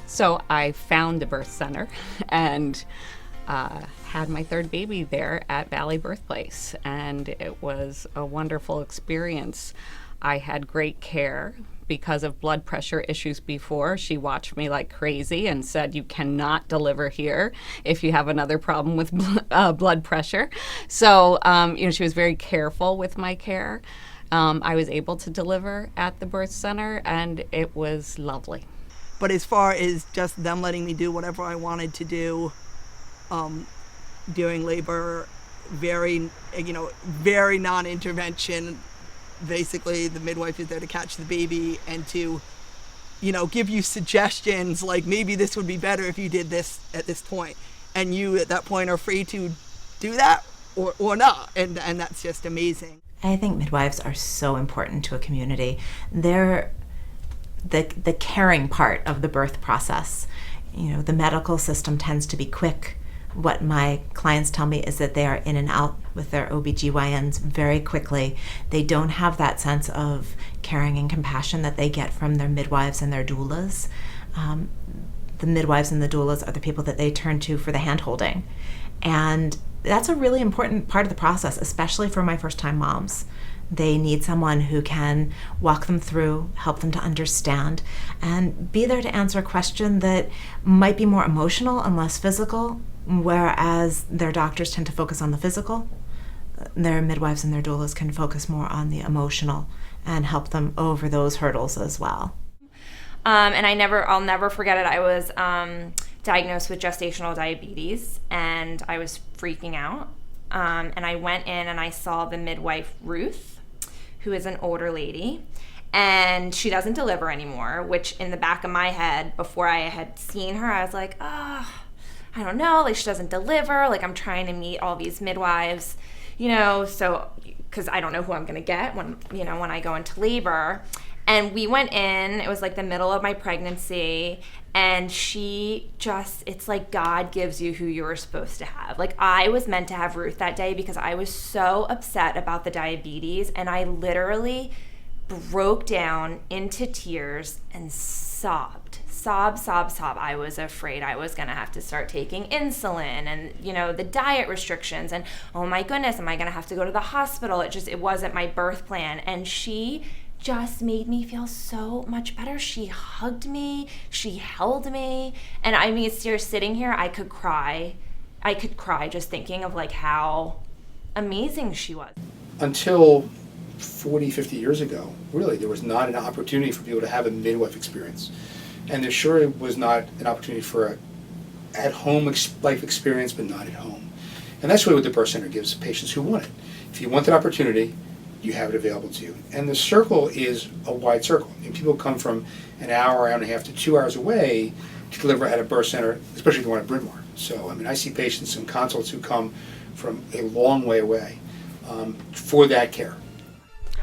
So I found the birth center and had my third baby there at Valley Birthplace, and it was a wonderful experience. I had great care because of blood pressure issues before. She watched me like crazy and said, "You cannot deliver here if you have another problem with blood pressure." So, she was very careful with my care. I was able to deliver at the birth center, and it was lovely. But as far as just them letting me do whatever I wanted to do during labor, very non-intervention. Basically, the midwife is there to catch the baby and to, give you suggestions like maybe this would be better if you did this at this point. And you at that point are free to do that or not. And that's just amazing. I think midwives are so important to a community. They're the caring part of the birth process. The medical system tends to be quick. What my clients tell me is that they are in and out with their OBGYNs very quickly. They don't have that sense of caring and compassion that they get from their midwives and their doulas. The midwives and the doulas are the people that they turn to for the hand-holding. And that's a really important part of the process, especially for my first-time moms. They need someone who can walk them through, help them to understand, and be there to answer a question that might be more emotional and less physical, whereas their doctors tend to focus on the physical. Their midwives and their doulas can focus more on the emotional and help them over those hurdles as well. And I'll never forget it. I was diagnosed with gestational diabetes, and I was freaking out. And I went in and I saw the midwife, Ruth, who is an older lady, and she doesn't deliver anymore, which in the back of my head, before I had seen her, I was like, I don't know, like she doesn't deliver, like I'm trying to meet all these midwives, so, because I don't know who I'm going to get when I go into labor. And we went in, it was like the middle of my pregnancy, and it's like God gives you who you were supposed to have. Like I was meant to have Ruth that day because I was so upset about the diabetes, and I literally broke down into tears and sobbed. Sob. I was afraid I was gonna have to start taking insulin and, the diet restrictions, and oh my goodness, am I gonna have to go to the hospital? It wasn't my birth plan. And she just made me feel so much better. She hugged me, she held me, and I mean, sitting here, I could cry just thinking of like how amazing she was. Until 40, 50 years ago, really, there was not an opportunity for people to have a midwife experience. And there sure was not an opportunity for a at-home life experience, but not at home. And that's really what the birth center gives patients who want it. If you want that opportunity, you have it available to you. And the circle is a wide circle. And people come from an hour and a half to 2 hours away to deliver at a birth center, especially if you want a Bryn Mawr. So, I see patients and consults who come from a long way away for that care.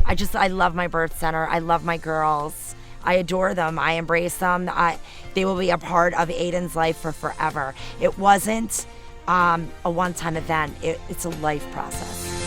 I love my birth center. I love my girls. I adore them. I embrace them. They will be a part of Aiden's life for forever. It wasn't a one-time event. It's a life process.